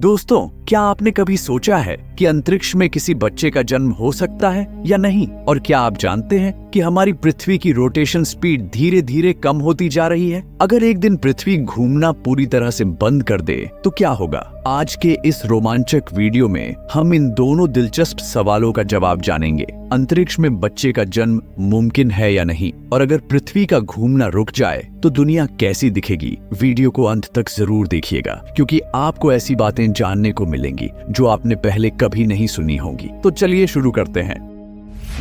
दोस्तों, क्या आपने कभी सोचा है कि अंतरिक्ष में किसी बच्चे का जन्म हो सकता है या नहीं? और क्या आप जानते हैं कि हमारी पृथ्वी की रोटेशन स्पीड धीरे धीरे कम होती जा रही है? अगर एक दिन पृथ्वी घूमना पूरी तरह से बंद कर दे तो क्या होगा? आज के इस रोमांचक वीडियो में हम इन दोनों दिलचस्प सवालों का जवाब जानेंगे। अंतरिक्ष में बच्चे का जन्म मुमकिन है या नहीं, और अगर पृथ्वी का घूमना रुक जाए तो दुनिया कैसी दिखेगी? वीडियो को अंत तक जरूर देखिएगा, क्योंकि आपको ऐसी बातें जानने को मिलेंगी जो आपने पहले कभी नहीं सुनी होंगी। तो चलिए शुरू करते हैं।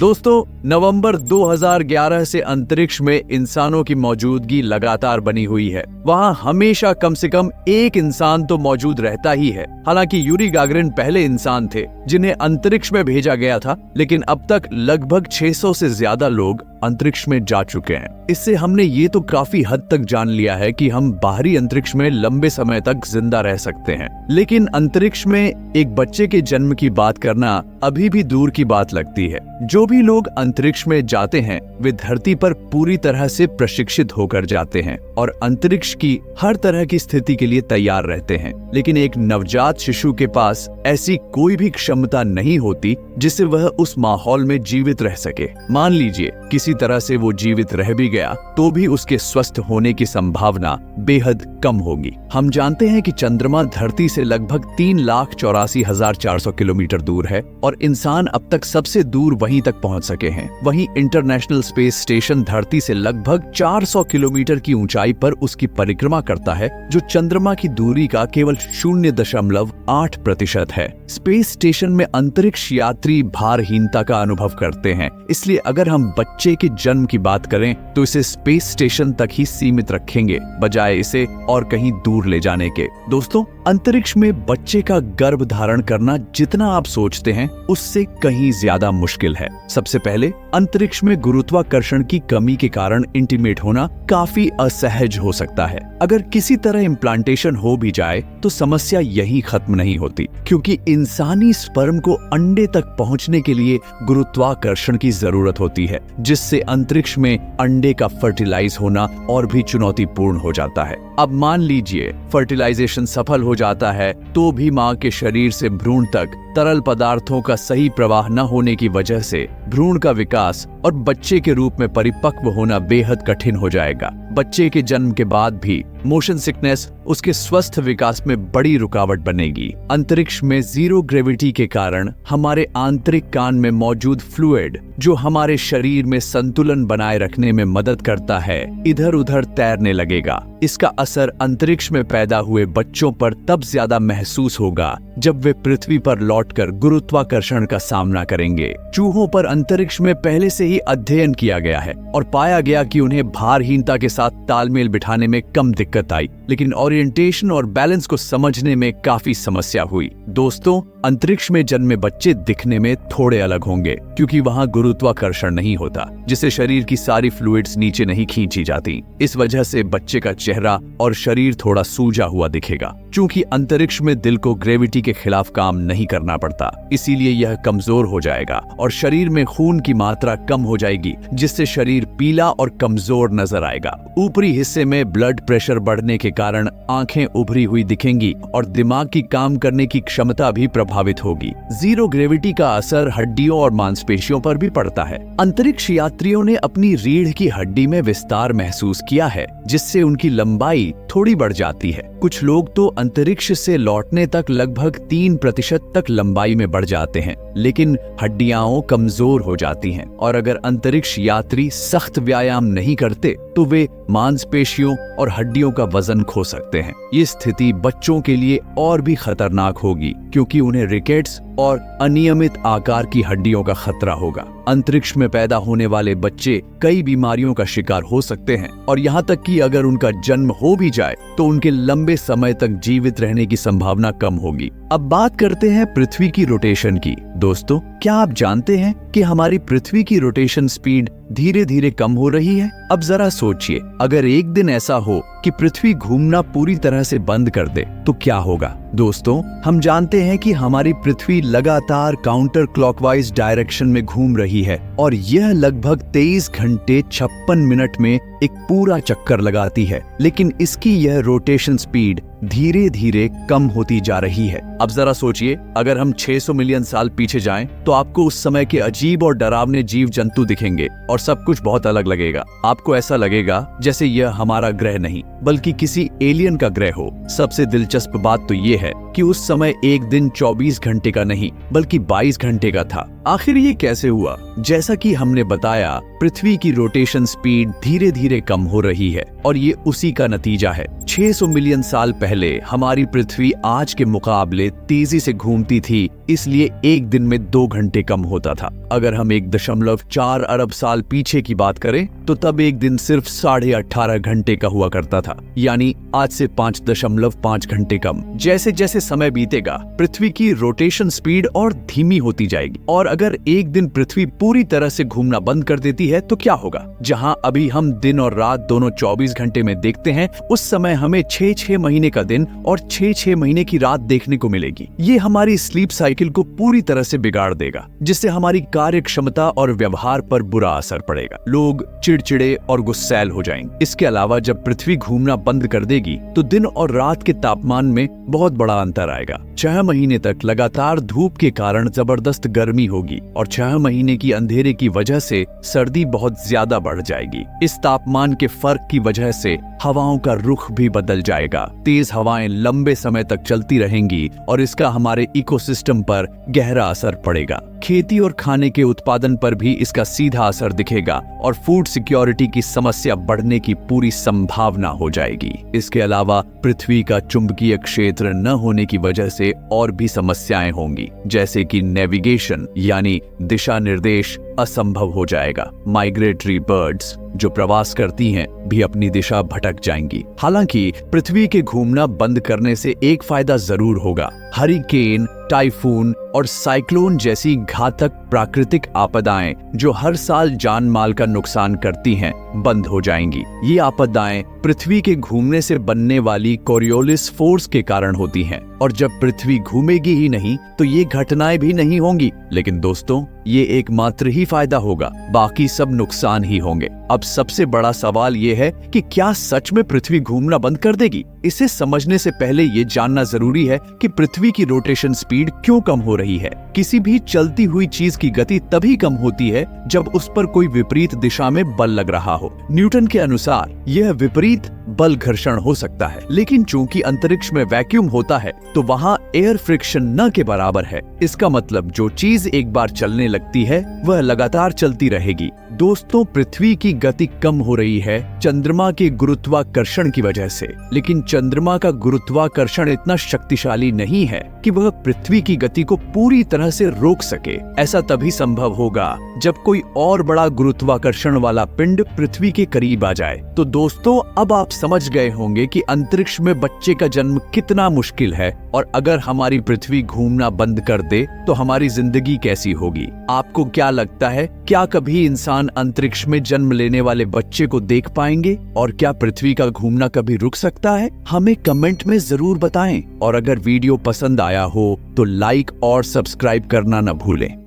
दोस्तों, नवंबर 2011 से अंतरिक्ष में इंसानों की मौजूदगी लगातार बनी हुई है। वहां हमेशा कम से कम एक इंसान तो मौजूद रहता ही है। हालांकि यूरी गागरिन पहले इंसान थे जिन्हें अंतरिक्ष में भेजा गया था, लेकिन अब तक लगभग 600 से ज्यादा लोग अंतरिक्ष में जा चुके हैं। इससे हमने ये तो काफी हद तक जान लिया है कि हम बाहरी अंतरिक्ष में लंबे समय तक जिंदा रह सकते हैं, लेकिन अंतरिक्ष में एक बच्चे के जन्म की बात करना अभी भी दूर की बात लगती है। जो भी लोग अंतरिक्ष में जाते हैं वे धरती पर पूरी तरह से प्रशिक्षित होकर जाते हैं और अंतरिक्ष की हर तरह की स्थिति के लिए तैयार रहते हैं, लेकिन एक नवजात शिशु के पास ऐसी कोई भी क्षमता नहीं होती जिससे वह उस माहौल में जीवित रह सके। मान लीजिए किसी तरह से वो जीवित रह भी गया तो भी उसके स्वस्थ होने की संभावना बेहद कम होगी। हम जानते हैं कि चंद्रमा धरती से लगभग 3,84,400 किलोमीटर दूर है और इंसान अब तक सबसे दूर वहीं तक पहुंच सके हैं। वहीं इंटरनेशनल स्पेस स्टेशन धरती से लगभग 400 किलोमीटर की ऊंचाई पर उसकी परिक्रमा करता है, जो चंद्रमा की दूरी का केवल 0.8% है। स्पेस स्टेशन में अंतरिक्ष यात्री भारहीनता का अनुभव करते हैं, इसलिए अगर हम बच्चे के जन्म की बात करें तो इसे स्पेस स्टेशन तक ही सीमित रखेंगे, बजाय इसे और कहीं दूर ले जाने के। दोस्तों, अंतरिक्ष में बच्चे का गर्भ धारण करना जितना आप सोचते हैं उससे कहीं ज्यादा मुश्किल है। सबसे पहले, अंतरिक्ष में गुरुत्वाकर्षण की कमी के कारण इंटीमेट होना काफी असहज हो सकता है। अगर किसी तरह इम्प्लांटेशन हो भी जाए तो समस्या यही खत्म नहीं होती, क्योंकि इंसानी स्पर्म को अंडे तक पहुंचने के लिए गुरुत्वाकर्षण की जरूरत होती है, जिससे अंतरिक्ष में अंडे का फर्टिलाइज होना और भी चुनौतीपूर्ण हो जाता है। अब मान लीजिए फर्टिलाइजेशन सफल हो जाता है तो भी मां के शरीर से भ्रूण तक तरल पदार्थों का सही प्रवाह न होने की वजह से भ्रूण का विकास और बच्चे के रूप में परिपक्व होना बेहद कठिन हो जाएगा। बच्चे के जन्म के बाद भी मोशन सिकनेस उसके स्वस्थ विकास में बड़ी रुकावट बनेगी। अंतरिक्ष में जीरो ग्रेविटी के कारण हमारे आंतरिक कान में मौजूद फ्लूइड, जो हमारे शरीर में संतुलन बनाए रखने में मदद करता है, इधर उधर तैरने लगेगा। इसका असर अंतरिक्ष में पैदा हुए बच्चों पर तब ज्यादा महसूस होगा जब वे पृथ्वी पर लौटकर गुरुत्वाकर्षण का सामना करेंगे। चूहों पर अंतरिक्ष में पहले से ही अध्ययन किया गया है और पाया गया कि उन्हें भारहीनता के साथ तालमेल बिठाने में कम दिक्कत आई, लेकिन ओरिएंटेशन और बैलेंस को समझने में काफी समस्या हुई। दोस्तों, अंतरिक्ष में जन्मे बच्चे दिखने में थोड़े अलग होंगे, क्योंकि वहां गुरुत्वाकर्षण नहीं होता, जिससे शरीर की सारी फ्लूइड्स नीचे नहीं खींची जाती। इस वजह से बच्चे का चेहरा और शरीर थोड़ा सूजा हुआ दिखेगा। चूंकि अंतरिक्ष में दिल को ग्रेविटी के खिलाफ काम नहीं करना पड़ता, इसीलिए यह कमजोर हो जाएगा और शरीर में खून की मात्रा कम हो जाएगी, जिससे शरीर पीला और कमजोर नजर आएगा। ऊपरी हिस्से में ब्लड प्रेशर बढ़ने के कारण आंखें उभरी हुई दिखेंगी और दिमाग की काम करने की क्षमता भी प्रभावित होगी। जीरो ग्रेविटी का असर हड्डियों और मांसपेशियों पर भी पड़ता है। अंतरिक्ष यात्रियों ने अपनी रीढ़ की हड्डी में विस्तार महसूस किया है, जिससे उनकी लंबाई थोड़ी बढ़ जाती है। कुछ लोग तो अंतरिक्ष से लौटने तक लगभग 3% तक लंबाई में बढ़ जाते हैं, लेकिन हड्डियां कमजोर हो जाती हैं और अगर अंतरिक्ष यात्री सख्त व्यायाम नहीं करते तो वे मांसपेशियों और हड्डियों का वजन खो सकते हैं। ये स्थिति बच्चों के लिए और भी खतरनाक होगी, क्योंकि उन्हें रिकेट्स और अनियमित आकार की हड्डियों का खतरा होगा। अंतरिक्ष में पैदा होने वाले बच्चे कई बीमारियों का शिकार हो सकते हैं और यहाँ तक कि अगर उनका जन्म हो भी जाए तो उनके लंबे समय तक जीवित रहने की संभावना कम होगी। अब बात करते हैं पृथ्वी की रोटेशन की। दोस्तों, क्या आप जानते हैं कि हमारी पृथ्वी की रोटेशन स्पीड धीरे धीरे कम हो रही है? अब जरा सोचिए, अगर एक दिन ऐसा हो कि पृथ्वी घूमना पूरी तरह से बंद कर दे तो क्या होगा? दोस्तों, हम जानते हैं कि हमारी पृथ्वी लगातार काउंटर क्लॉकवाइज डायरेक्शन में घूम रही है और यह लगभग 23 घंटे 56 मिनट में एक पूरा चक्कर लगाती है, लेकिन इसकी यह रोटेशन स्पीड धीरे धीरे कम होती जा रही है। अब जरा सोचिए, अगर हम 600 मिलियन साल पीछे जाएं, तो आपको उस समय के अजीब और डरावने जीव जंतु दिखेंगे और सब कुछ बहुत अलग लगेगा। आपको ऐसा लगेगा जैसे यह हमारा ग्रह नहीं बल्कि किसी एलियन का ग्रह हो। सबसे दिलचस्प बात तो ये है कि उस समय एक दिन 24 घंटे का नहीं बल्कि 22 घंटे का था। आखिर ये कैसे हुआ? जैसा कि हमने बताया, पृथ्वी की रोटेशन स्पीड धीरे धीरे कम हो रही है और ये उसी का नतीजा है। 600 मिलियन साल पहले हमारी पृथ्वी आज के मुकाबले तेजी से घूमती थी, इसलिए एक दिन में 2 घंटे कम होता था। अगर हम 1.4 अरब साल पीछे की बात करें तो तब एक दिन सिर्फ 18.5 घंटे का हुआ करता था, यानी आज से 5.5 घंटे कम। जैसे जैसे समय बीतेगा, पृथ्वी की रोटेशन स्पीड और धीमी होती जाएगी और अगर एक दिन पृथ्वी पूरी तरह से घूमना बंद कर देती है तो क्या होगा? जहां अभी हम दिन और रात दोनों 24 घंटे में देखते हैं, उस समय हमें 6-6 महीने का दिन और 6-6 महीने की रात देखने को मिलेगी। ये हमारी स्लीप साइकिल को पूरी तरह से बिगाड़ देगा, जिससे हमारी कार्य क्षमता और व्यवहार पर बुरा असर पड़ेगा। लोग चिड़चिड़े और गुस्सैल हो जाएंगे। इसके अलावा जब पृथ्वी घूमना बंद कर देगी तो दिन और रात के तापमान में बहुत बड़ा अंतर आएगा। 6 महीने तक लगातार धूप के कारण जबरदस्त गर्मी होगी और 6 महीने की अंधेरे की वजह से सर्दी बहुत ज्यादा बढ़ जाएगी। इस तापमान के फर्क की वजह से हवाओं का रुख भी बदल जाएगा। तेज हवाएं लंबे समय तक चलती रहेंगी और इसका हमारे इकोसिस्टम पर गहरा असर पड़ेगा। खेती और खाने के उत्पादन पर भी इसका सीधा असर दिखेगा और फूड सिक्योरिटी की समस्या बढ़ने की पूरी संभावना हो जाएगी। इसके अलावा पृथ्वी का चुंबकीय क्षेत्र न होने की वजह से और भी समस्याएं होंगी, जैसे कि नेविगेशन यानी दिशा निर्देश असंभव हो जाएगा। माइग्रेटरी बर्ड्स जो प्रवास करती हैं भी अपनी दिशा भटक जाएंगी। हालांकि पृथ्वी के घूमना बंद करने से एक फायदा जरूर होगा। हरिकेन, टाइफून और साइक्लोन जैसी घातक प्राकृतिक आपदाएं जो हर साल जान माल का नुकसान करती हैं, बंद हो जाएंगी। ये आपदाएं पृथ्वी के घूमने से बनने वाली कोरियोलिस फोर्स के कारण होती हैं और जब पृथ्वी घूमेगी ही नहीं तो ये घटनाएं भी नहीं होंगी। लेकिन दोस्तों, ये एकमात्र ही फायदा होगा, बाकी सब नुकसान ही होंगे। अब सबसे बड़ा सवाल ये है कि क्या सच में पृथ्वी घूमना बंद कर देगी? इसे समझने से पहले ये जानना जरूरी है कि पृथ्वी की रोटेशन स्पीड क्यों कम हो रही है। किसी भी चलती हुई चीज की गति तभी कम होती है जब उस पर कोई विपरीत दिशा में बल लग रहा हो। न्यूटन के अनुसार यह विपरीत बल घर्षण हो सकता है, लेकिन चूंकि अंतरिक्ष में वैक्यूम होता है तो वहाँ एयर फ्रिक्शन न के बराबर है। इसका मतलब जो चीज एक बार चलने लगती है वह लगातार चलती रहेगी। दोस्तों, पृथ्वी की गति कम हो रही है चंद्रमा के गुरुत्वाकर्षण की वजह से, लेकिन चंद्रमा का गुरुत्वाकर्षण इतना शक्तिशाली नहीं है कि वह पृथ्वी की गति को पूरी तरह से रोक सके। ऐसा तभी संभव होगा जब कोई और बड़ा गुरुत्वाकर्षण वाला पिंड पृथ्वी के करीब आ जाए। तो दोस्तों, अब आप समझ गए होंगे कि अंतरिक्ष में बच्चे का जन्म कितना मुश्किल है और अगर हमारी पृथ्वी घूमना बंद कर दे तो हमारी जिंदगी कैसी होगी। आपको क्या लगता है, क्या कभी इंसान अंतरिक्ष में जन्म लेने वाले बच्चे को देख पाएंगे? और क्या पृथ्वी का घूमना कभी रुक सकता है? हमें कमेंट में जरूर बताएं और अगर वीडियो पसंद आया हो तो लाइक और सब्सक्राइब करना न भूलें।